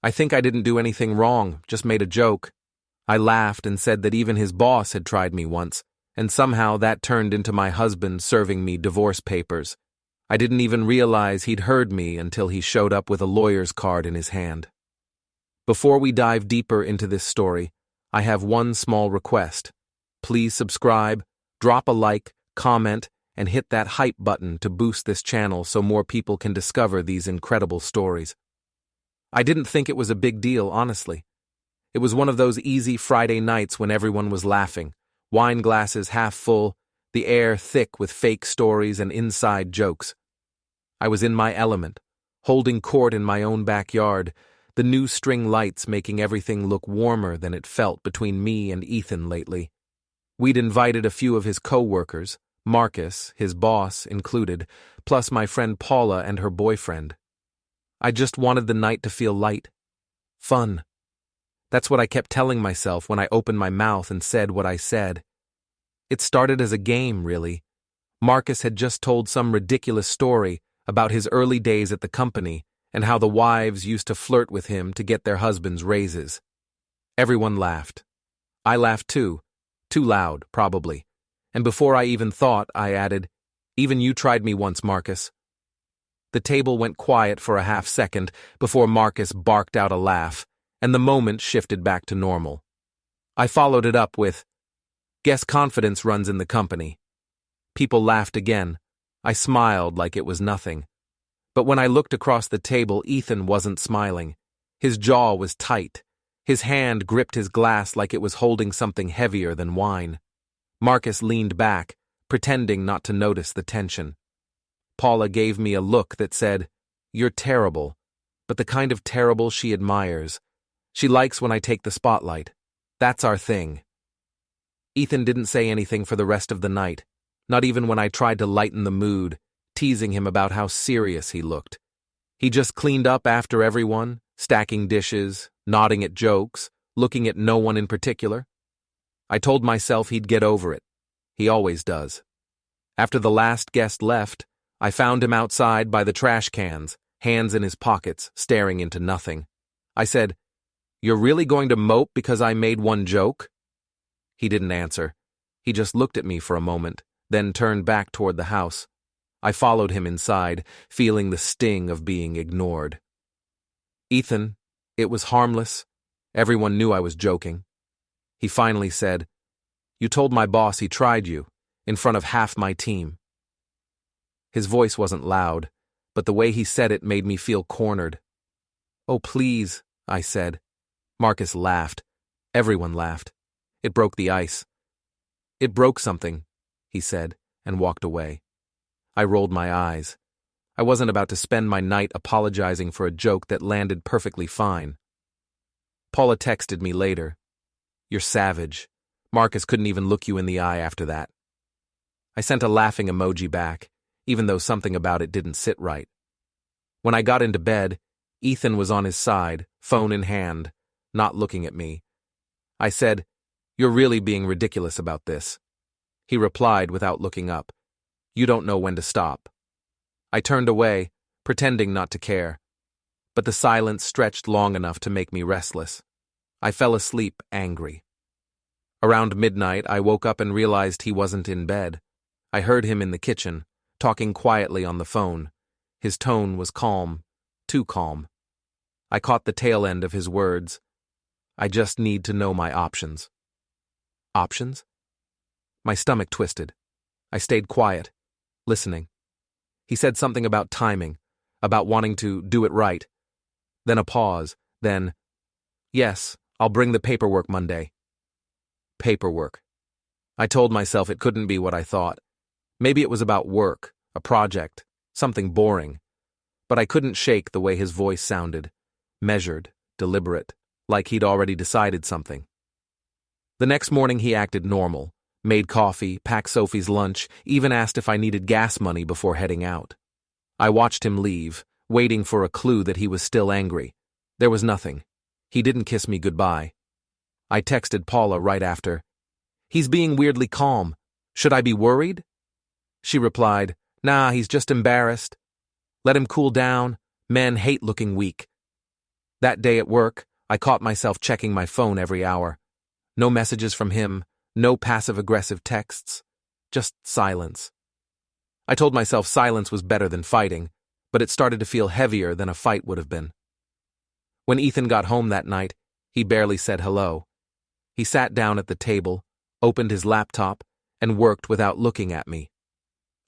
I think I didn't do anything wrong, just made a joke. I laughed and said that even his boss had tried me once, and somehow that turned into my husband serving me divorce papers. I didn't even realize he'd heard me until he showed up with a lawyer's card in his hand. Before we dive deeper into this story, I have one small request. Please subscribe, drop a like, comment, and hit that hype button to boost this channel so more people can discover these incredible stories. I didn't think it was a big deal, honestly. It was one of those easy Friday nights when everyone was laughing, wine glasses half full, the air thick with fake stories and inside jokes. I was in my element, holding court in my own backyard, the new string lights making everything look warmer than it felt between me and Ethan lately. We'd invited a few of his coworkers, Marcus, his boss, included, plus my friend Paula and her boyfriend. I just wanted the night to feel light. Fun. That's what I kept telling myself when I opened my mouth and said what I said. It started as a game, really. Marcus had just told some ridiculous story about his early days at the company and how the wives used to flirt with him to get their husbands' raises. Everyone laughed. I laughed too loud, probably. And before I even thought, I added, "Even you tried me once, Marcus." The table went quiet for a half second before Marcus barked out a laugh, and the moment shifted back to normal. I followed it up with, "Guess confidence runs in the company." People laughed again. I smiled like it was nothing. But when I looked across the table, Ethan wasn't smiling. His jaw was tight. His hand gripped his glass like it was holding something heavier than wine. Marcus leaned back, pretending not to notice the tension. Paula gave me a look that said, "You're terrible," but the kind of terrible she admires. She likes when I take the spotlight. That's our thing. Ethan didn't say anything for the rest of the night, not even when I tried to lighten the mood, teasing him about how serious he looked. He just cleaned up after everyone, stacking dishes, nodding at jokes, looking at no one in particular. I told myself he'd get over it. He always does. After the last guest left, I found him outside by the trash cans, hands in his pockets, staring into nothing. I said, "You're really going to mope because I made one joke?" He didn't answer. He just looked at me for a moment, then turned back toward the house. I followed him inside, feeling the sting of being ignored. "Ethan, it was harmless. Everyone knew I was joking." He finally said, "You told my boss he tried you, in front of half my team." His voice wasn't loud, but the way he said it made me feel cornered. "Oh, please," I said. Marcus laughed. Everyone laughed. It broke the ice. "It broke something," he said, and walked away. I rolled my eyes. I wasn't about to spend my night apologizing for a joke that landed perfectly fine. Paula texted me later. "You're savage. Marcus couldn't even look you in the eye after that." I sent a laughing emoji back, even though something about it didn't sit right. When I got into bed, Ethan was on his side, phone in hand, not looking at me. I said, "You're really being ridiculous about this." He replied without looking up, "You don't know when to stop." I turned away, pretending not to care. But the silence stretched long enough to make me restless. I fell asleep angry. Around midnight, I woke up and realized he wasn't in bed. I heard him in the kitchen, talking quietly on the phone. His tone was calm, too calm. I caught the tail end of his words. "I just need to know my options." Options? My stomach twisted. I stayed quiet, listening. He said something about timing, about wanting to do it right. Then a pause, then, "Yes, I'll bring the paperwork Monday." Paperwork. I told myself it couldn't be what I thought. Maybe it was about work, a project, something boring. But I couldn't shake the way his voice sounded. Measured, deliberate, like he'd already decided something. The next morning he acted normal, made coffee, packed Sophie's lunch, even asked if I needed gas money before heading out. I watched him leave, waiting for a clue that he was still angry. There was nothing. He didn't kiss me goodbye. I texted Paula right after. "He's being weirdly calm. Should I be worried?" She replied, "Nah, he's just embarrassed. Let him cool down. Men hate looking weak." That day at work, I caught myself checking my phone every hour. No messages from him, no passive-aggressive texts, just silence. I told myself silence was better than fighting, but it started to feel heavier than a fight would have been. When Ethan got home that night, he barely said hello. He sat down at the table, opened his laptop, and worked without looking at me.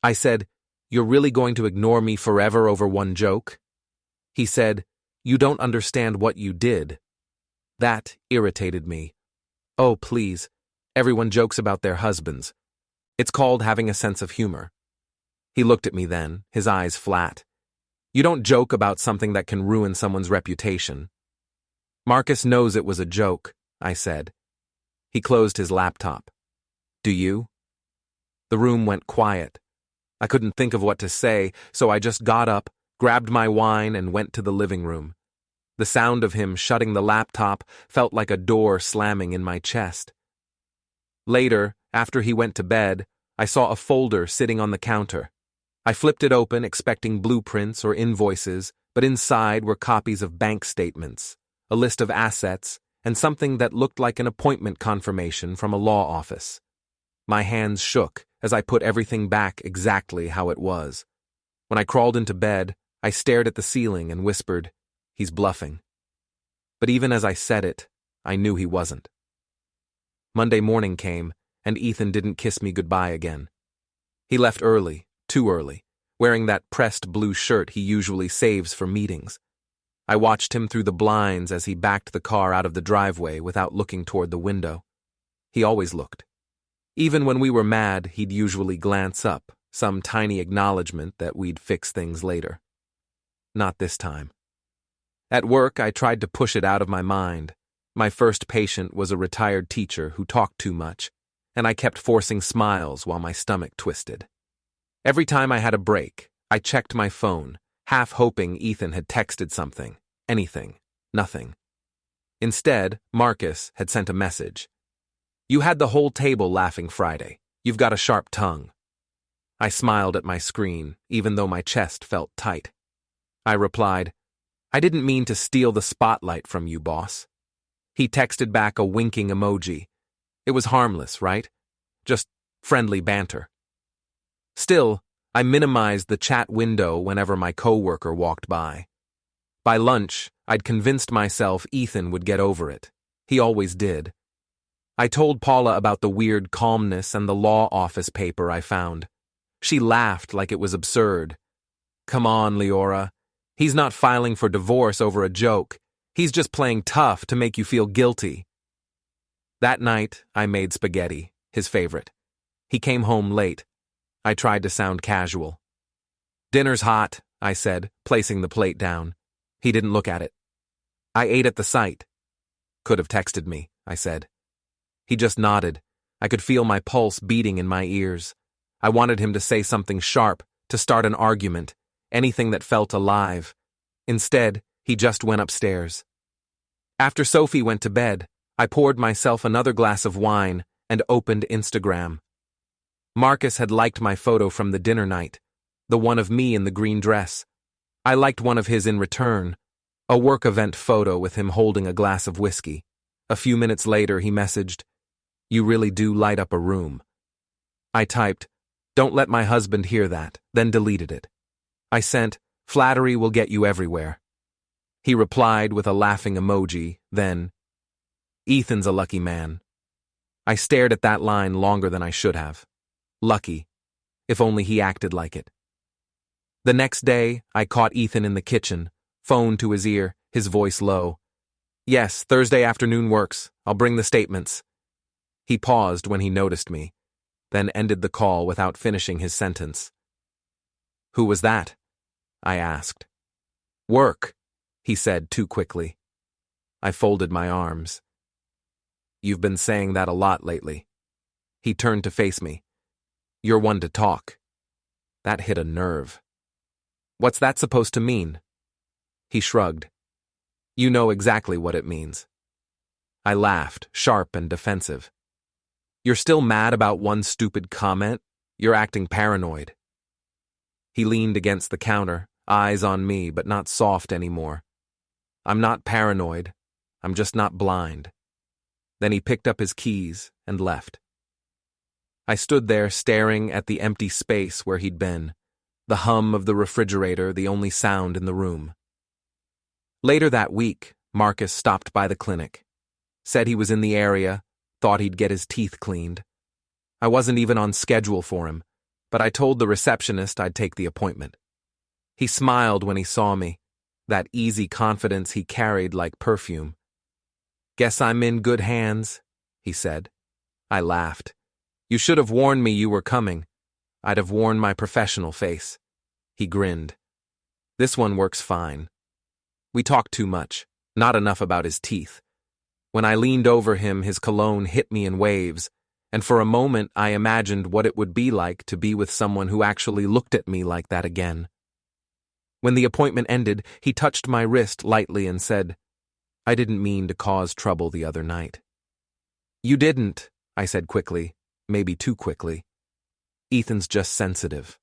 I said, "You're really going to ignore me forever over one joke?" He said, "You don't understand what you did." That irritated me. Oh, please. Everyone jokes about their husbands. It's called having a sense of humor. He looked at me then, his eyes flat. You don't joke about something that can ruin someone's reputation. Marcus knows it was a joke, I said. He closed his laptop. Do you? The room went quiet. I couldn't think of what to say, so I just got up, grabbed my wine, and went to the living room. The sound of him shutting the laptop felt like a door slamming in my chest. Later, after he went to bed, I saw a folder sitting on the counter. I flipped it open, expecting blueprints or invoices, but inside were copies of bank statements, a list of assets, and something that looked like an appointment confirmation from a law office. My hands shook as I put everything back exactly how it was. When I crawled into bed, I stared at the ceiling and whispered, "He's bluffing." But even as I said it, I knew he wasn't. Monday morning came, and Ethan didn't kiss me goodbye again. He left early, too early, wearing that pressed blue shirt he usually saves for meetings. I watched him through the blinds as he backed the car out of the driveway without looking toward the window. He always looked. Even when we were mad, he'd usually glance up, some tiny acknowledgement that we'd fix things later. Not this time. At work, I tried to push it out of my mind. My first patient was a retired teacher who talked too much, and I kept forcing smiles while my stomach twisted. Every time I had a break, I checked my phone, half hoping Ethan had texted something, anything, nothing. Instead, Marcus had sent a message. "You had the whole table laughing Friday. You've got a sharp tongue." I smiled at my screen, even though my chest felt tight. I replied, "I didn't mean to steal the spotlight from you, boss." He texted back a winking emoji. It was harmless, right? Just friendly banter. Still, I minimized the chat window whenever my coworker walked by. By lunch, I'd convinced myself Ethan would get over it. He always did. I told Paula about the weird calmness and the law office paper I found. She laughed like it was absurd. "Come on, Leora. He's not filing for divorce over a joke. He's just playing tough to make you feel guilty." That night, I made spaghetti, his favorite. He came home late. I tried to sound casual. "Dinner's hot," I said, placing the plate down. He didn't look at it. "I ate at the site." "Could have texted me," I said. He just nodded. I could feel my pulse beating in my ears. I wanted him to say something sharp, to start an argument, anything that felt alive. Instead, he just went upstairs. After Sophie went to bed, I poured myself another glass of wine and opened Instagram. Marcus had liked my photo from the dinner night, the one of me in the green dress. I liked one of his in return, a work event photo with him holding a glass of whiskey. A few minutes later, he messaged, "You really do light up a room." I typed, "Don't let my husband hear that," then deleted it. I sent, "Flattery will get you everywhere." He replied with a laughing emoji, then, "Ethan's a lucky man." I stared at that line longer than I should have. Lucky. If only he acted like it. The next day, I caught Ethan in the kitchen, phone to his ear, his voice low. "Yes, Thursday afternoon works. I'll bring the statements." He paused when he noticed me, then ended the call without finishing his sentence. "Who was that?" I asked. "Work," he said too quickly. I folded my arms. "You've been saying that a lot lately." He turned to face me. "You're one to talk." That hit a nerve. "What's that supposed to mean?" He shrugged. "You know exactly what it means." I laughed, sharp and defensive. "You're still mad about one stupid comment? You're acting paranoid." He leaned against the counter, eyes on me but not soft anymore. I'm not paranoid. I'm just not blind. Then he picked up his keys and left. I stood there staring at the empty space where he'd been, the hum of the refrigerator the only sound in the room. Later that week, Marcus stopped by the clinic. Said he was in the area, thought he'd get his teeth cleaned. I wasn't even on schedule for him, but I told the receptionist I'd take the appointment. He smiled when he saw me, that easy confidence he carried like perfume. "Guess I'm in good hands," he said. I laughed. "You should have warned me you were coming. I'd have worn my professional face." He grinned. "This one works fine." We talked too much, not enough about his teeth. When I leaned over him, his cologne hit me in waves, and for a moment I imagined what it would be like to be with someone who actually looked at me like that again. When the appointment ended, he touched my wrist lightly and said, "I didn't mean to cause trouble the other night." "You didn't," I said quickly, maybe too quickly. "Ethan's just sensitive."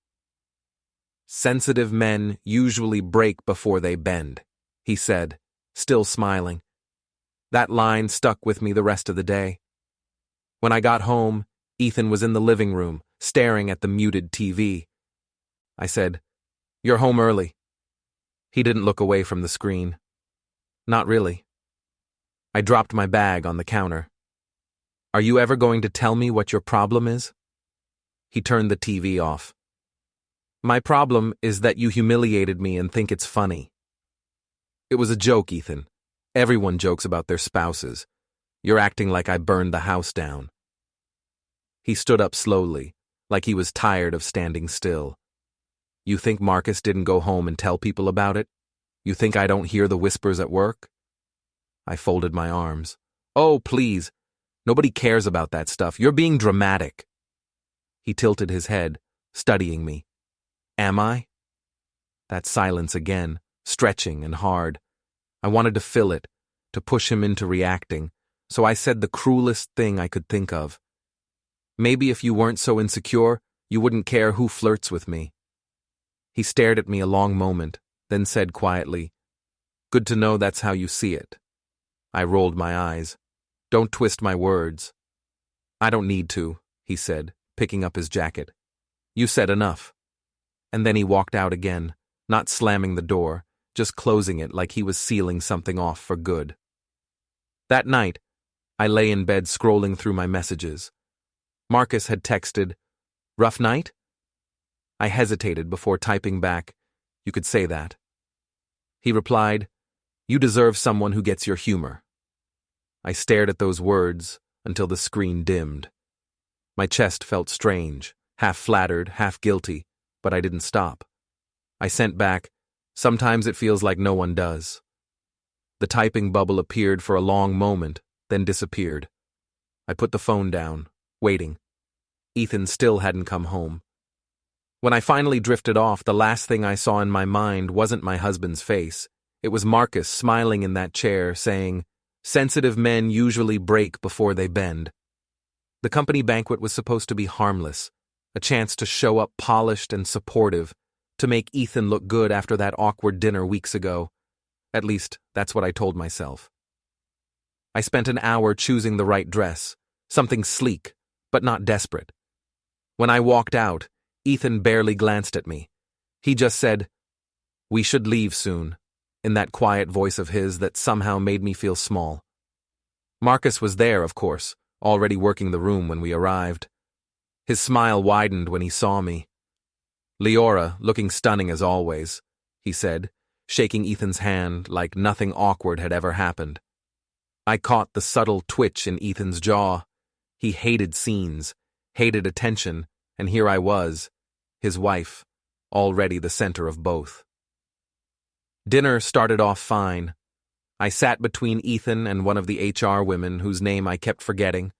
"Sensitive men usually break before they bend," he said, still smiling. That line stuck with me the rest of the day. When I got home, Ethan was in the living room, staring at the muted TV. I said, "You're home early." He didn't look away from the screen. "Not really." I dropped my bag on the counter. "Are you ever going to tell me what your problem is?" He turned the TV off. "My problem is that you humiliated me and think it's funny." "It was a joke, Ethan. Everyone jokes about their spouses. You're acting like I burned the house down." He stood up slowly, like he was tired of standing still. "You think Marcus didn't go home and tell people about it? You think I don't hear the whispers at work?" I folded my arms. "Oh, please. Nobody cares about that stuff. You're being dramatic." He tilted his head, studying me. "Am I?" That silence again, stretching and hard. I wanted to fill it, to push him into reacting, so I said the cruelest thing I could think of. "Maybe if you weren't so insecure, you wouldn't care who flirts with me." He stared at me a long moment, then said quietly, "Good to know that's how you see it." I rolled my eyes. "Don't twist my words." "I don't need to," he said, picking up his jacket. "You said enough." And then he walked out again, not slamming the door, just closing it like he was sealing something off for good. That night, I lay in bed scrolling through my messages. Marcus had texted, "Rough night?" I hesitated before typing back, "You could say that." He replied, "You deserve someone who gets your humor." I stared at those words until the screen dimmed. My chest felt strange, half flattered, half guilty, but I didn't stop. I sent back, "Sometimes it feels like no one does." The typing bubble appeared for a long moment, then disappeared. I put the phone down, waiting. Ethan still hadn't come home. When I finally drifted off, the last thing I saw in my mind wasn't my husband's face. It was Marcus smiling in that chair, saying, "Sensitive men usually break before they bend." The company banquet was supposed to be harmless, a chance to show up polished and supportive, to make Ethan look good after that awkward dinner weeks ago. At least, that's what I told myself. I spent an hour choosing the right dress, something sleek, but not desperate. When I walked out, Ethan barely glanced at me. He just said, "We should leave soon," in that quiet voice of his that somehow made me feel small. Marcus was there, of course, already working the room when we arrived. His smile widened when he saw me. "Leora, looking stunning as always," he said, shaking Ethan's hand like nothing awkward had ever happened. I caught the subtle twitch in Ethan's jaw. He hated scenes, hated attention, and here I was, his wife, already the center of both. Dinner started off fine. I sat between Ethan and one of the HR women whose name I kept forgetting.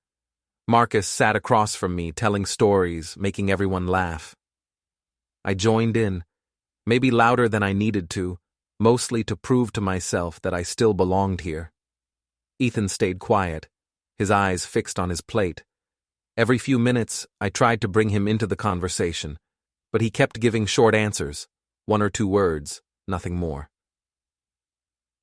Marcus sat across from me, telling stories, making everyone laugh. I joined in, maybe louder than I needed to, mostly to prove to myself that I still belonged here. Ethan stayed quiet, his eyes fixed on his plate. Every few minutes, I tried to bring him into the conversation, but he kept giving short answers, 1 or 2 words, nothing more.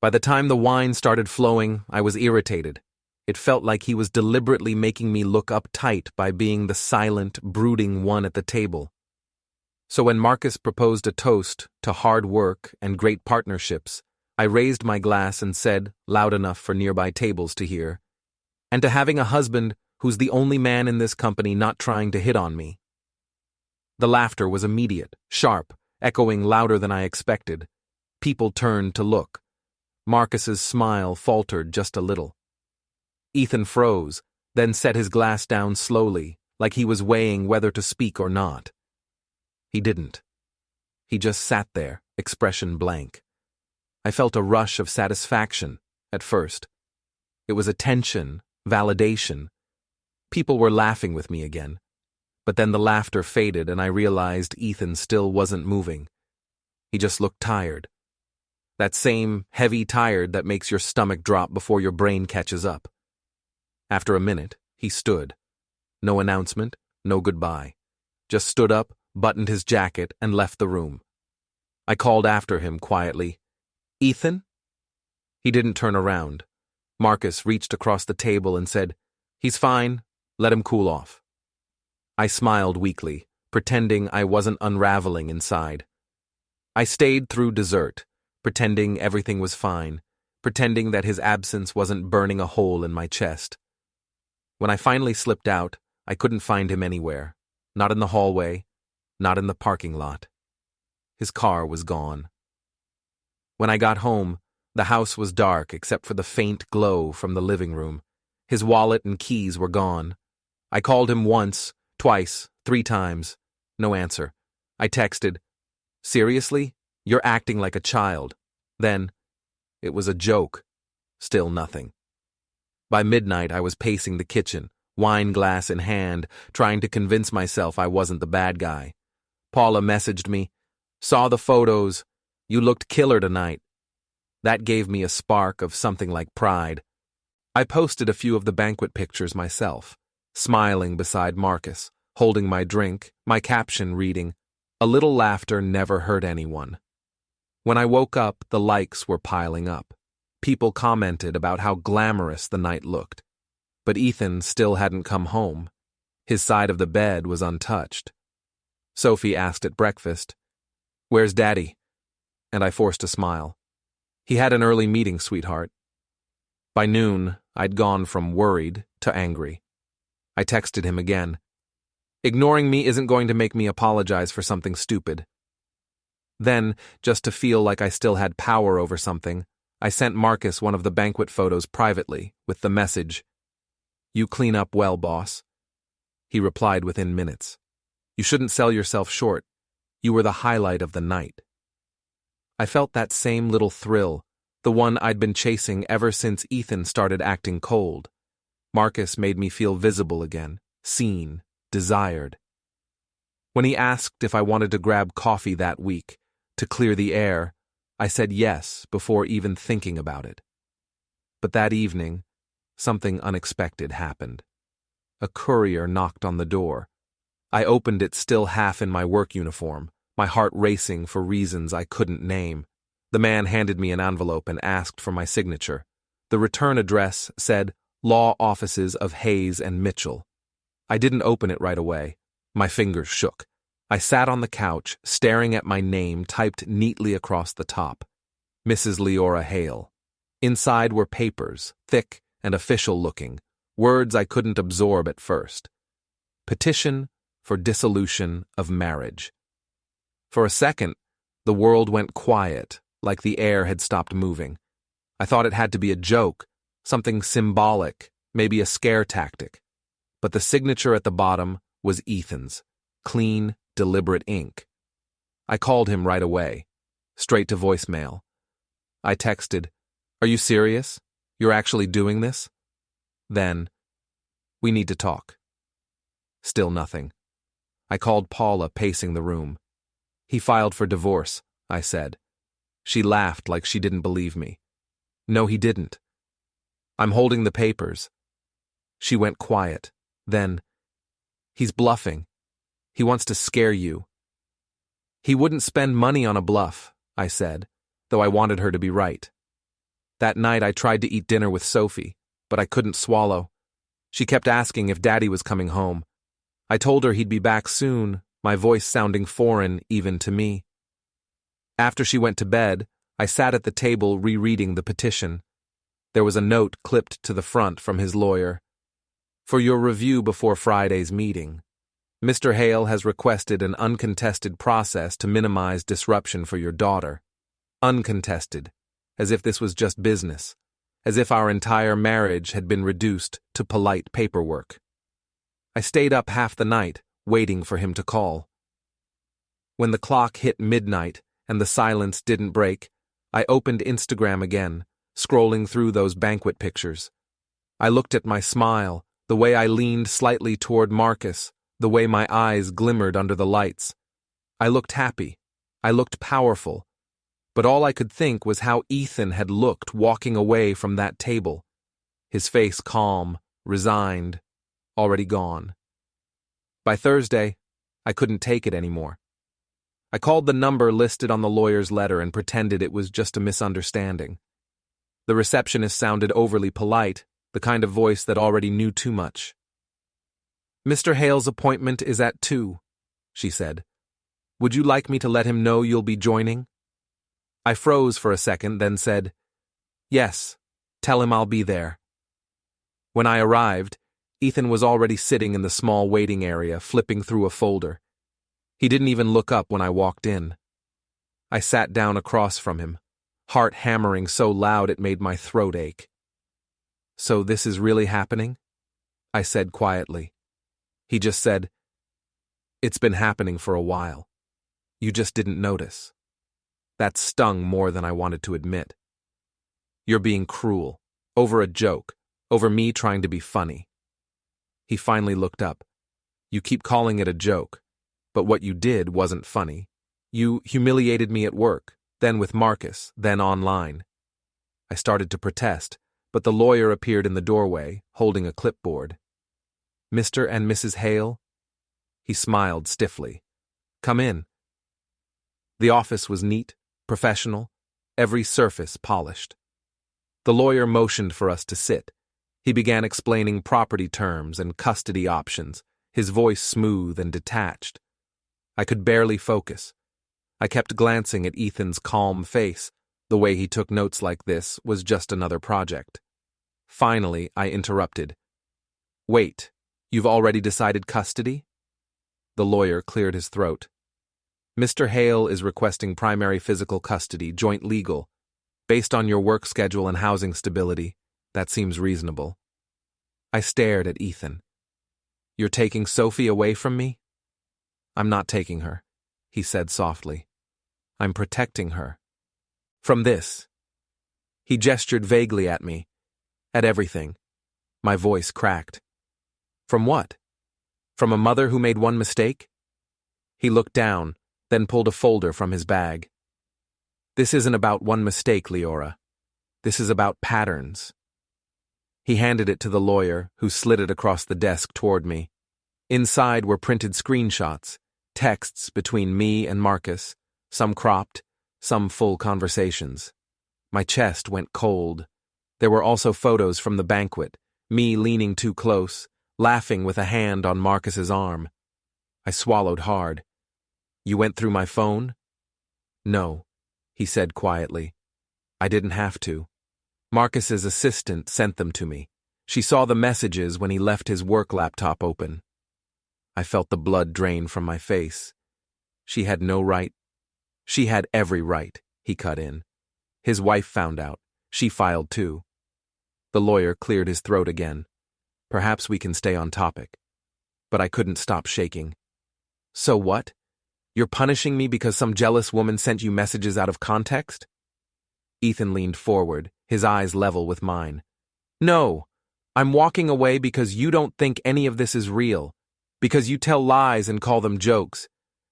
By the time the wine started flowing, I was irritated. It felt like he was deliberately making me look uptight by being the silent, brooding one at the table. So when Marcus proposed a toast to hard work and great partnerships, I raised my glass and said, loud enough for nearby tables to hear, "And to having a husband who's the only man in this company not trying to hit on me." The laughter was immediate, sharp, echoing louder than I expected. People turned to look. Marcus's smile faltered just a little. Ethan froze, then set his glass down slowly, like he was weighing whether to speak or not. He didn't. He just sat there, expression blank. I felt a rush of satisfaction, at first. It was attention, validation. People were laughing with me again. But then the laughter faded and I realized Ethan still wasn't moving. He just looked tired. That same heavy tired that makes your stomach drop before your brain catches up. After a minute, he stood. No announcement, no goodbye. Just stood up, buttoned his jacket, and left the room. I called after him quietly, "Ethan?" He didn't turn around. Marcus reached across the table and said, "He's fine, let him cool off." I smiled weakly, pretending I wasn't unraveling inside. I stayed through dessert, pretending everything was fine, pretending that his absence wasn't burning a hole in my chest. When I finally slipped out, I couldn't find him anywhere. Not in the hallway, not in the parking lot. His car was gone. When I got home, the house was dark except for the faint glow from the living room. His wallet and keys were gone. I called him once, twice, 3 times. No answer. I texted, "Seriously? You're acting like a child." Then, "It was a joke." Still nothing. By midnight, I was pacing the kitchen, wine glass in hand, trying to convince myself I wasn't the bad guy. Paula messaged me, "Saw the photos. You looked killer tonight." That gave me a spark of something like pride. I posted a few of the banquet pictures myself, smiling beside Marcus, holding my drink, my caption reading, "A little laughter never hurt anyone." When I woke up, the likes were piling up. People commented about how glamorous the night looked. But Ethan still hadn't come home. His side of the bed was untouched. Sophie asked at breakfast, "Where's Daddy?" And I forced a smile. "He had an early meeting, sweetheart." By noon, I'd gone from worried to angry. I texted him again. "Ignoring me isn't going to make me apologize for something stupid." Then, just to feel like I still had power over something, I sent Marcus one of the banquet photos privately, with the message, "You clean up well, boss." He replied within minutes, "You shouldn't sell yourself short. You were the highlight of the night." I felt that same little thrill, the one I'd been chasing ever since Ethan started acting cold. Marcus made me feel visible again, seen, desired. When he asked if I wanted to grab coffee that week, to clear the air, I said yes before even thinking about it. But that evening, something unexpected happened. A courier knocked on the door. I opened it still half in my work uniform, my heart racing for reasons I couldn't name. The man handed me an envelope and asked for my signature. The return address said, "Law Offices of Hayes and Mitchell." I didn't open it right away. My fingers shook. I sat on the couch, staring at my name typed neatly across the top. Mrs. Leora Hale. Inside were papers, thick and official-looking, words I couldn't absorb at first. Petition for dissolution of marriage. For a second, the world went quiet, like the air had stopped moving. I thought it had to be a joke, something symbolic, maybe a scare tactic. But the signature at the bottom was Ethan's, clean, deliberate ink. I called him right away, straight to voicemail. I texted, "Are you serious? You're actually doing this?" Then, "We need to talk." Still nothing. I called Paula, pacing the room. "He filed for divorce," I said. She laughed like she didn't believe me. "No, he didn't." "I'm holding the papers." She went quiet. Then, "He's bluffing. He wants to scare you." "He wouldn't spend money on a bluff," I said, though I wanted her to be right. That night I tried to eat dinner with Sophie, but I couldn't swallow. She kept asking if Daddy was coming home. I told her he'd be back soon, my voice sounding foreign even to me. After she went to bed, I sat at the table rereading the petition. There was a note clipped to the front from his lawyer. For your review before Friday's meeting, Mr. Hale has requested an uncontested process to minimize disruption for your daughter. Uncontested, as if this was just business, as if our entire marriage had been reduced to polite paperwork. I stayed up half the night, waiting for him to call. When the clock hit midnight and the silence didn't break, I opened Instagram again, scrolling through those banquet pictures. I looked at my smile, the way I leaned slightly toward Marcus, the way my eyes glimmered under the lights. I looked happy. I looked powerful. But all I could think was how Ethan had looked walking away from that table. His face calm, resigned, already gone. By Thursday, I couldn't take it anymore. I called the number listed on the lawyer's letter and pretended it was just a misunderstanding. The receptionist sounded overly polite, the kind of voice that already knew too much. Mr. Hale's appointment is at 2, she said. Would you like me to let him know you'll be joining? I froze for a second, then said, Yes, tell him I'll be there. When I arrived, Ethan was already sitting in the small waiting area, flipping through a folder. He didn't even look up when I walked in. I sat down across from him, heart hammering so loud it made my throat ache. So this is really happening? I said quietly. He just said, It's been happening for a while. You just didn't notice. That stung more than I wanted to admit. You're being cruel, over a joke, over me trying to be funny. He finally looked up. You keep calling it a joke, but what you did wasn't funny. You humiliated me at work, then with Marcus, then online. I started to protest, but the lawyer appeared in the doorway, holding a clipboard. Mr. and Mrs. Hale? He smiled stiffly. Come in. The office was neat, professional, every surface polished. The lawyer motioned for us to sit. He began explaining property terms and custody options, his voice smooth and detached. I could barely focus. I kept glancing at Ethan's calm face. The way he took notes like this was just another project. Finally, I interrupted. Wait, you've already decided custody? The lawyer cleared his throat. Mr. Hale is requesting primary physical custody, joint legal. Based on your work schedule and housing stability, that seems reasonable. I stared at Ethan. You're taking Sophie away from me? I'm not taking her, he said softly. I'm protecting her. From this. He gestured vaguely at me. At everything. My voice cracked. From what? From a mother who made one mistake? He looked down, then pulled a folder from his bag. This isn't about one mistake, Leora. This is about patterns. He handed it to the lawyer, who slid it across the desk toward me. Inside were printed screenshots, texts between me and Marcus, some cropped, some full conversations. My chest went cold. There were also photos from the banquet, me leaning too close, laughing with a hand on Marcus's arm. I swallowed hard. You went through my phone? No, he said quietly. I didn't have to. Marcus's assistant sent them to me. She saw the messages when he left his work laptop open. I felt the blood drain from my face. She had no right. She had every right, he cut in. His wife found out. She filed too. The lawyer cleared his throat again. Perhaps we can stay on topic. But I couldn't stop shaking. So what? You're punishing me because some jealous woman sent you messages out of context? Ethan leaned forward, his eyes level with mine. No, I'm walking away because you don't think any of this is real, because you tell lies and call them jokes,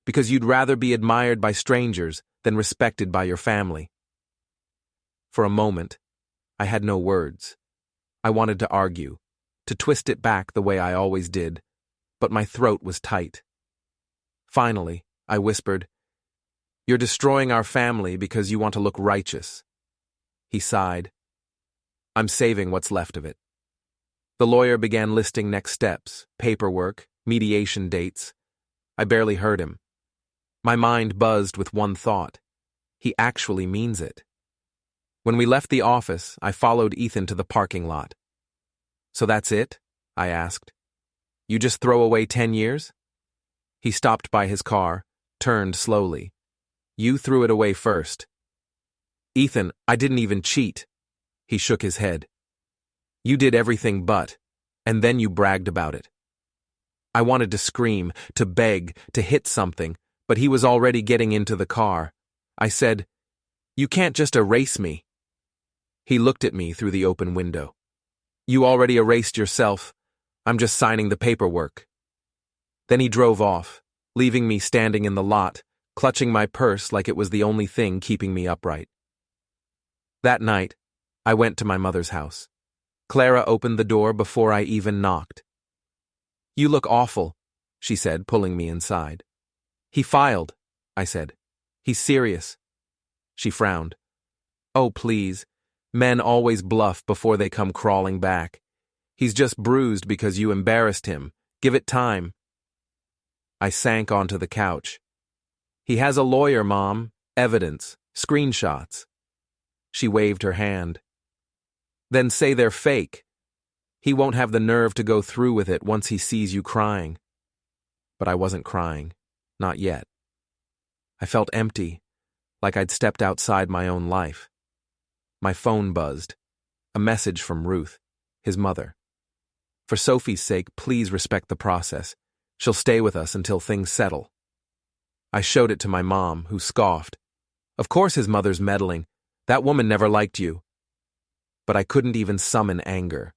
because you'd rather be admired by strangers than respected by your family. For a moment, I had no words. I wanted to argue, to twist it back the way I always did, but my throat was tight. Finally, I whispered, You're destroying our family because you want to look righteous. He sighed. I'm saving what's left of it. The lawyer began listing next steps, paperwork, mediation dates. I barely heard him. My mind buzzed with one thought. He actually means it. When we left the office, I followed Ethan to the parking lot. So that's it? I asked. You just throw away 10 years? He stopped by his car, turned slowly. You threw it away first. Ethan, I didn't even cheat. He shook his head. You did everything but, and then you bragged about it. I wanted to scream, to beg, to hit something, but he was already getting into the car. I said, You can't just erase me. He looked at me through the open window. You already erased yourself. I'm just signing the paperwork. Then he drove off, leaving me standing in the lot, clutching my purse like it was the only thing keeping me upright. That night, I went to my mother's house. Clara opened the door before I even knocked. You look awful, she said, pulling me inside. He filed, I said. He's serious. She frowned. Oh, please. Men always bluff before they come crawling back. He's just bruised because you embarrassed him. Give it time. I sank onto the couch. He has a lawyer, Mom. Evidence. Screenshots. She waved her hand. Then say they're fake. He won't have the nerve to go through with it once he sees you crying. But I wasn't crying. Not yet. I felt empty, like I'd stepped outside my own life. My phone buzzed. A message from Ruth, his mother. For Sophie's sake, please respect the process. She'll stay with us until things settle. I showed it to my mom, who scoffed. Of course his mother's meddling. That woman never liked you. But I couldn't even summon anger.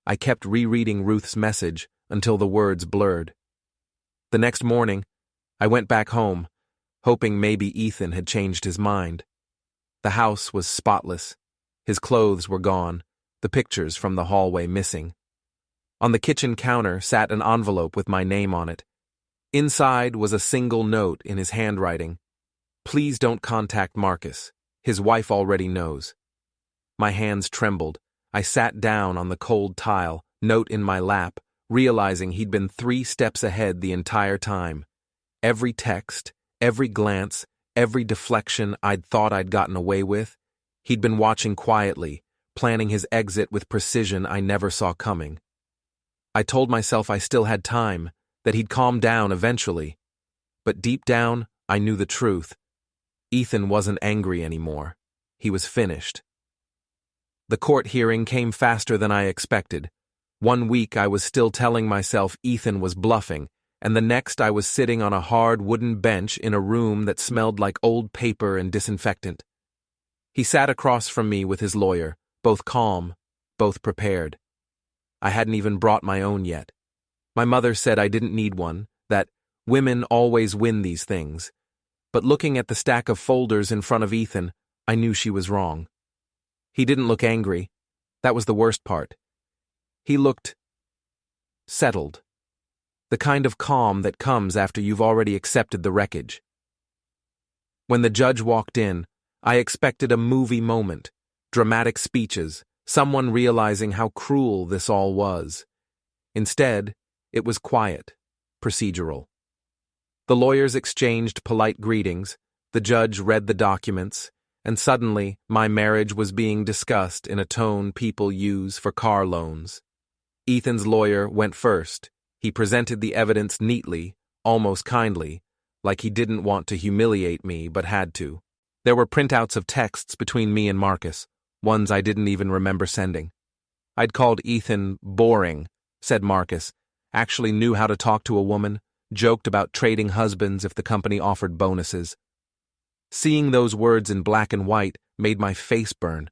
I kept rereading Ruth's message until the words blurred. The next morning, I went back home, hoping maybe Ethan had changed his mind. The house was spotless. His clothes were gone, the pictures from the hallway missing. On the kitchen counter sat an envelope with my name on it. Inside was a single note in his handwriting. Please don't contact Marcus. His wife already knows. My hands trembled. I sat down on the cold tile, note in my lap, realizing he'd been 3 steps ahead the entire time. Every text, every glance, every deflection I'd thought I'd gotten away with, he'd been watching quietly, planning his exit with precision I never saw coming. I told myself I still had time, that he'd calm down eventually. But deep down, I knew the truth. Ethan wasn't angry anymore. He was finished. The court hearing came faster than I expected. 1 week I was still telling myself Ethan was bluffing, and the next I was sitting on a hard wooden bench in a room that smelled like old paper and disinfectant. He sat across from me with his lawyer, both calm, both prepared. I hadn't even brought my own yet. My mother said I didn't need one, that women always win these things. But looking at the stack of folders in front of Ethan, I knew she was wrong. He didn't look angry. That was the worst part. He looked settled. The kind of calm that comes after you've already accepted the wreckage. When the judge walked in, I expected a movie moment, dramatic speeches, someone realizing how cruel this all was. Instead, it was quiet, procedural. The lawyers exchanged polite greetings, the judge read the documents, and suddenly my marriage was being discussed in a tone people use for car loans. Ethan's lawyer went first. He presented the evidence neatly, almost kindly, like he didn't want to humiliate me but had to. There were printouts of texts between me and Marcus, ones I didn't even remember sending. I'd called Ethan boring, said Marcus, actually knew how to talk to a woman, joked about trading husbands if the company offered bonuses. Seeing those words in black and white made my face burn.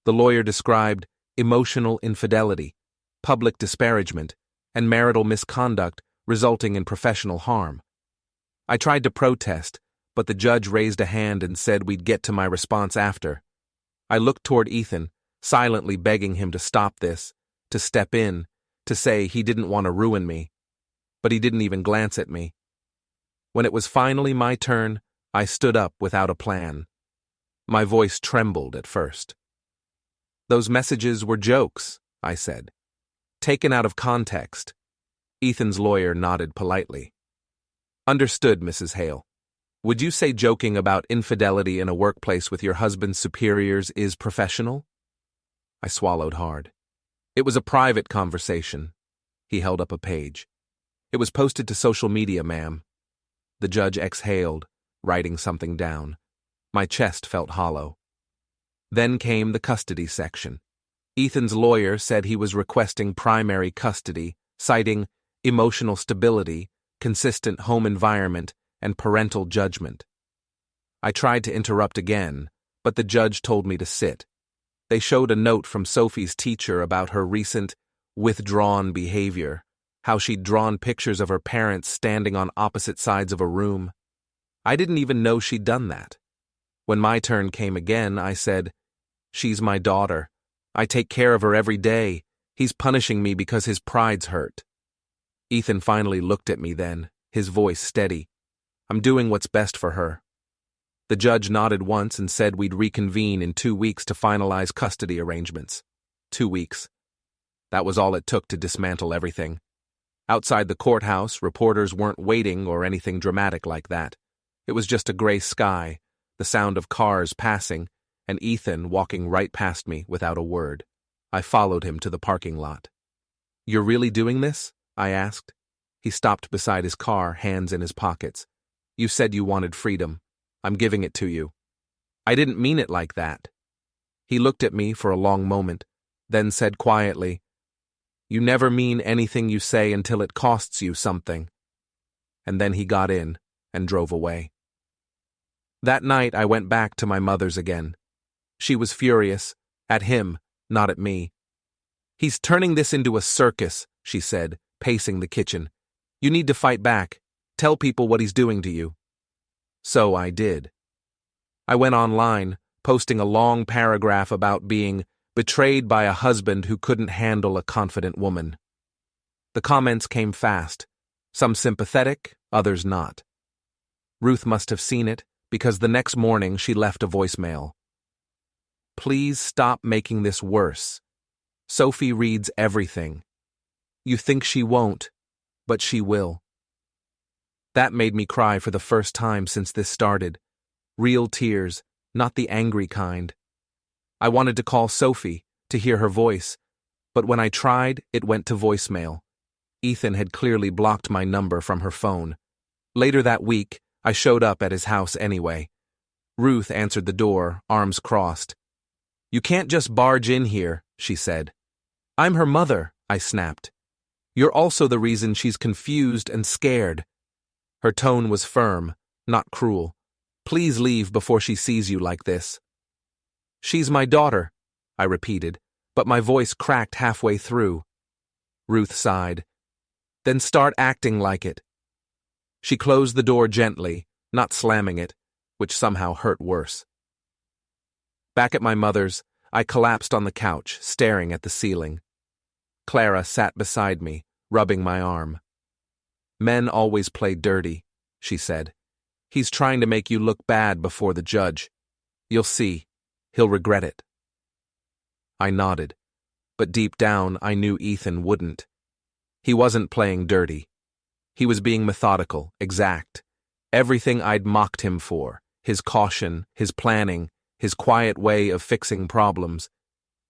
The lawyer described emotional infidelity, public disparagement, and marital misconduct resulting in professional harm. I tried to protest, but the judge raised a hand and said we'd get to my response after. I looked toward Ethan, silently begging him to stop this, to step in, to say he didn't want to ruin me. But he didn't even glance at me. When it was finally my turn, I stood up without a plan. My voice trembled at first. Those messages were jokes, I said. Taken out of context. Ethan's lawyer nodded politely. Understood, Mrs. Hale. Would you say joking about infidelity in a workplace with your husband's superiors is professional? I swallowed hard. It was a private conversation. He held up a page. It was posted to social media, ma'am. The judge exhaled, writing something down. My chest felt hollow. Then came the custody section. Ethan's lawyer said he was requesting primary custody, citing emotional stability, consistent home environment, and parental judgment. I tried to interrupt again, but the judge told me to sit. They showed a note from Sophie's teacher about her recent, withdrawn behavior, how she'd drawn pictures of her parents standing on opposite sides of a room. I didn't even know she'd done that. When my turn came again, I said, "She's my daughter. I take care of her every day. He's punishing me because his pride's hurt." Ethan finally looked at me then, his voice steady. "I'm doing what's best for her." The judge nodded once and said we'd reconvene in 2 weeks to finalize custody arrangements. 2 weeks. That was all it took to dismantle everything. Outside the courthouse, reporters weren't waiting or anything dramatic like that. It was just a gray sky, the sound of cars passing, and Ethan walking right past me without a word. I followed him to the parking lot. "You're really doing this?" I asked. He stopped beside his car, hands in his pockets. "You said you wanted freedom. I'm giving it to you." "I didn't mean it like that." He looked at me for a long moment, then said quietly, "You never mean anything you say until it costs you something." And then he got in and drove away. That night I went back to my mother's again. She was furious, at him, not at me. "He's turning this into a circus," she said, pacing the kitchen. "You need to fight back. Tell people what he's doing to you." So I did. I went online, posting a long paragraph about being betrayed by a husband who couldn't handle a confident woman. The comments came fast, some sympathetic, others not. Ruth must have seen it, because the next morning she left a voicemail. "Please stop making this worse. Sophie reads everything. You think she won't, but she will." That made me cry for the first time since this started. Real tears, not the angry kind. I wanted to call Sophie, to hear her voice, but when I tried, it went to voicemail. Ethan had clearly blocked my number from her phone. Later that week, I showed up at his house anyway. Ruth answered the door, arms crossed. "You can't just barge in here," she said. "I'm her mother," I snapped. "You're also the reason she's confused and scared." Her tone was firm, not cruel. "Please leave before she sees you like this." "She's my daughter," I repeated, but my voice cracked halfway through. Ruth sighed. "Then start acting like it." She closed the door gently, not slamming it, which somehow hurt worse. Back at my mother's, I collapsed on the couch, staring at the ceiling. Clara sat beside me, rubbing my arm. "Men always play dirty," she said. "He's trying to make you look bad before the judge. You'll see. He'll regret it." I nodded, but deep down I knew Ethan wouldn't. He wasn't playing dirty. He was being methodical, exact. Everything I'd mocked him for, his caution, his planning, his quiet way of fixing problems,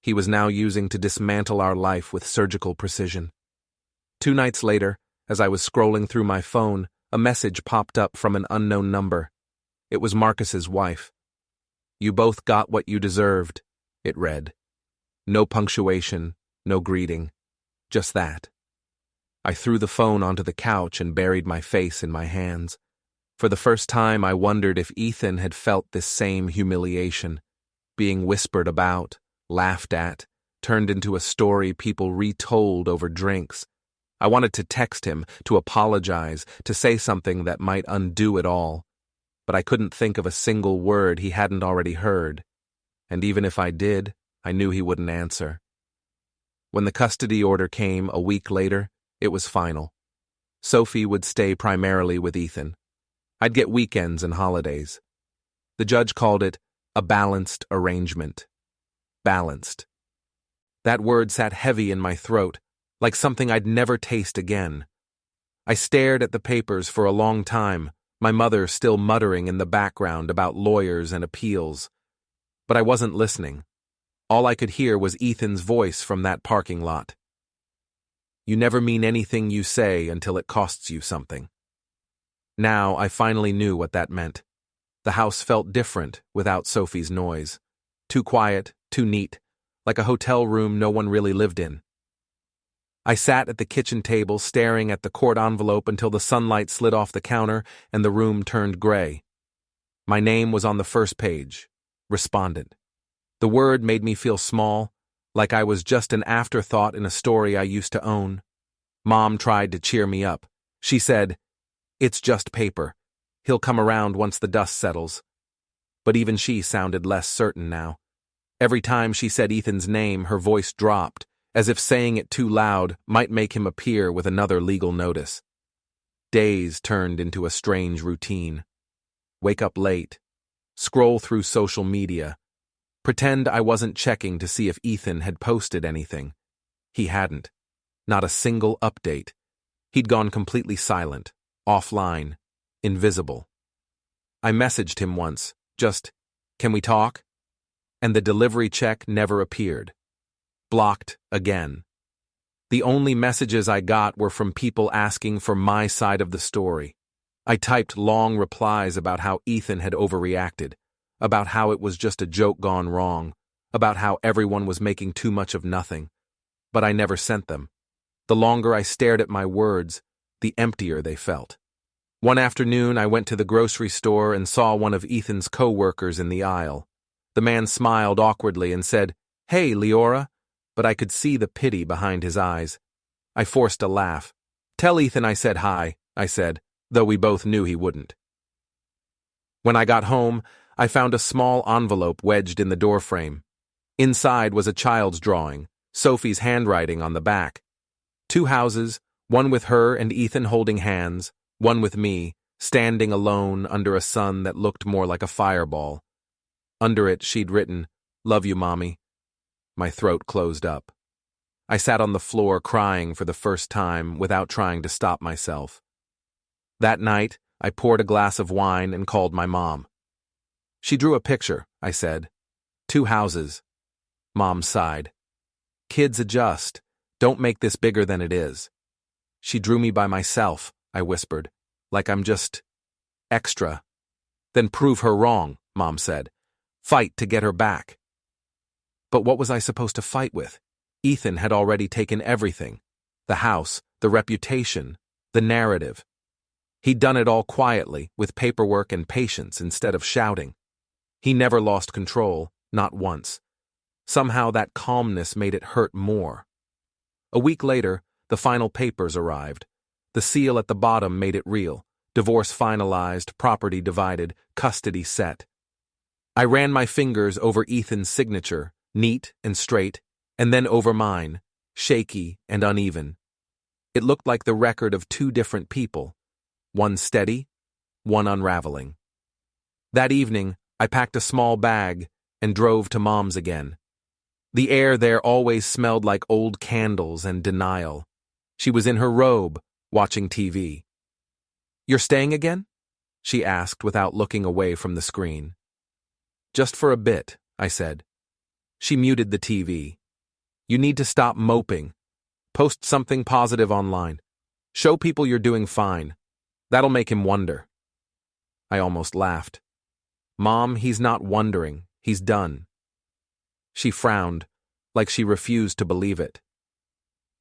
he was now using to dismantle our life with surgical precision. 2 nights later, as I was scrolling through my phone, a message popped up from an unknown number. It was Marcus's wife. "You both got what you deserved," it read. No punctuation, no greeting, just that. I threw the phone onto the couch and buried my face in my hands. For the first time, I wondered if Ethan had felt this same humiliation, being whispered about, laughed at, turned into a story people retold over drinks. I wanted to text him, to apologize, to say something that might undo it all. But I couldn't think of a single word he hadn't already heard. And even if I did, I knew he wouldn't answer. When the custody order came a week later, it was final. Sophie would stay primarily with Ethan. I'd get weekends and holidays. The judge called it a balanced arrangement. Balanced. That word sat heavy in my throat, like something I'd never taste again. I stared at the papers for a long time, my mother still muttering in the background about lawyers and appeals. But I wasn't listening. All I could hear was Ethan's voice from that parking lot. You never mean anything you say until it costs you something. Now I finally knew what that meant. The house felt different without Sophie's noise. Too quiet, too neat, like a hotel room no one really lived in. I sat at the kitchen table staring at the court envelope until the sunlight slid off the counter and the room turned gray. My name was on the first page. Respondent. The word made me feel small, like I was just an afterthought in a story I used to own. Mom tried to cheer me up. She said, "It's just paper. He'll come around once the dust settles." But even she sounded less certain now. Every time she said Ethan's name, her voice dropped, as if saying it too loud might make him appear with another legal notice. Days turned into a strange routine. Wake up late, scroll through social media, pretend I wasn't checking to see if Ethan had posted anything. He hadn't. Not a single update. He'd gone completely silent, offline, invisible. I messaged him once, just, "Can we talk?" And the delivery check never appeared. Blocked again. The only messages I got were from people asking for my side of the story. I typed long replies about how Ethan had overreacted, about how it was just a joke gone wrong, about how everyone was making too much of nothing. But I never sent them. The longer I stared at my words, the emptier they felt. One afternoon, I went to the grocery store and saw one of Ethan's coworkers in the aisle. The man smiled awkwardly and said, "Hey, Leora," but I could see the pity behind his eyes. I forced a laugh. "Tell Ethan I said hi," I said, though we both knew he wouldn't. When I got home, I found a small envelope wedged in the doorframe. Inside was a child's drawing, Sophie's handwriting on the back. 2 houses, one with her and Ethan holding hands, one with me, standing alone under a sun that looked more like a fireball. Under it, she'd written, "Love you, Mommy." My throat closed up. I sat on the floor crying for the first time without trying to stop myself. That night, I poured a glass of wine and called my mom. She drew a picture, I said. 2 houses. Mom sighed. "Kids adjust. Don't make this bigger than it is." She drew me by myself, I whispered, like I'm just extra. "Then prove her wrong," Mom said. "Fight to get her back." But what was I supposed to fight with? Ethan had already taken everything. The house, the reputation, the narrative. He'd done it all quietly, with paperwork and patience instead of shouting. He never lost control, not once. Somehow that calmness made it hurt more. A week later, the final papers arrived. The seal at the bottom made it real. Divorce finalized, property divided, custody set. I ran my fingers over Ethan's signature, neat and straight, and then over mine, shaky and uneven. It looked like the record of 2 different people, one steady, one unraveling. That evening, I packed a small bag and drove to Mom's again. The air there always smelled like old candles and denial. She was in her robe, watching TV. "You're staying again?" she asked without looking away from the screen. "Just for a bit," I said. She muted the TV. "You need to stop moping. Post something positive online. Show people you're doing fine. That'll make him wonder." I almost laughed. "Mom, he's not wondering. He's done." She frowned, like she refused to believe it.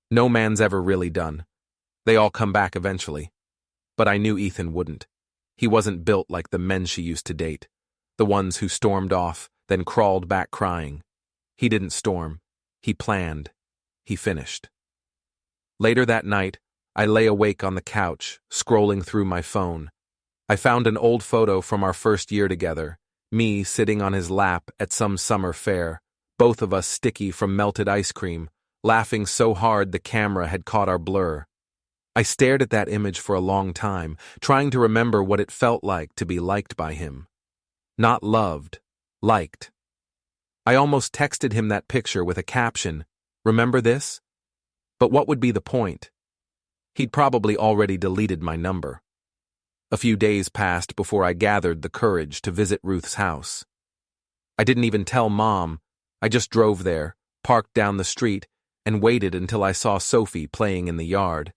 No man's ever really done. They all come back eventually. But I knew Ethan wouldn't. He wasn't built like the men she used to date, the ones who stormed off, then crawled back crying. He didn't storm. He planned. He finished. Later that night, I lay awake on the couch, scrolling through my phone. I found an old photo from our first year together, me sitting on his lap at some summer fair, both of us sticky from melted ice cream, laughing so hard the camera had caught our blur. I stared at that image for a long time, trying to remember what it felt like to be liked by him. Not loved, liked. I almost texted him that picture with a caption, Remember this? But what would be the point? He'd probably already deleted my number. A few days passed before I gathered the courage to visit Ruth's house. I didn't even tell Mom. I just drove there, parked down the street, and waited until I saw Sophie playing in the yard.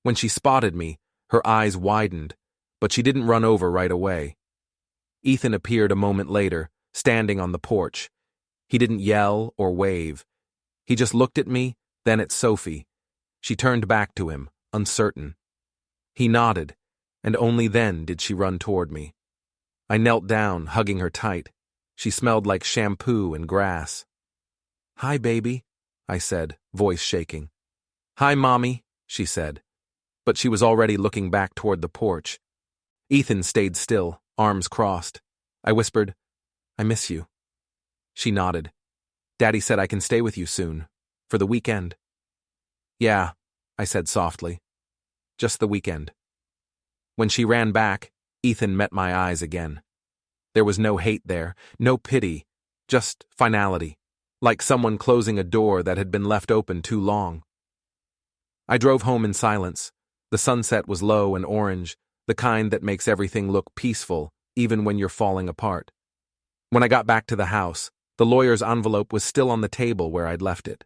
When she spotted me, her eyes widened, but she didn't run over right away. Ethan appeared a moment later, standing on the porch. He didn't yell or wave. He just looked at me, then at Sophie. She turned back to him, uncertain. He nodded, and only then did she run toward me. I knelt down, hugging her tight. She smelled like shampoo and grass. "Hi, baby," I said, voice shaking. "Hi, Mommy," she said. But she was already looking back toward the porch. Ethan stayed still, arms crossed. I whispered, "I miss you." She nodded. "Daddy said I can stay with you soon, for the weekend." "Yeah," I said softly. "Just the weekend." When she ran back, Ethan met my eyes again. There was no hate there, no pity, just finality, like someone closing a door that had been left open too long. I drove home in silence. The sunset was low and orange, the kind that makes everything look peaceful, even when you're falling apart. When I got back to the house, the lawyer's envelope was still on the table where I'd left it.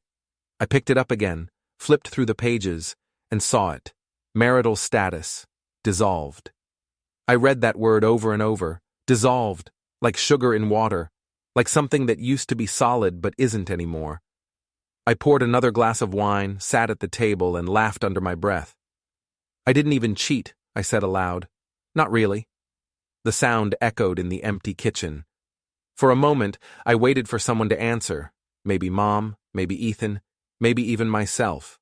I picked it up again, flipped through the pages, and saw it. Marital status. Dissolved. I read that word over and over. Dissolved. Like sugar in water. Like something that used to be solid but isn't anymore. I poured another glass of wine, sat at the table, and laughed under my breath. "I didn't even cheat," I said aloud. "Not really." The sound echoed in the empty kitchen. For a moment, I waited for someone to answer. Maybe Mom, maybe Ethan, maybe even myself.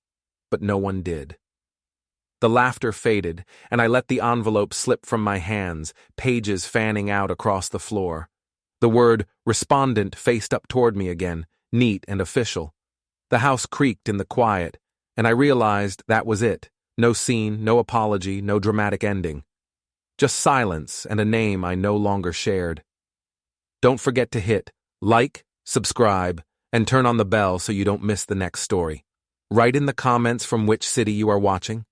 But no one did. The laughter faded, and I let the envelope slip from my hands, pages fanning out across the floor. The word respondent faced up toward me again, neat and official. The house creaked in the quiet, and I realized that was it. No scene, no apology, no dramatic ending. Just silence and a name I no longer shared. Don't forget to hit like, subscribe, and turn on the bell so you don't miss the next story. Write in the comments from which city you are watching.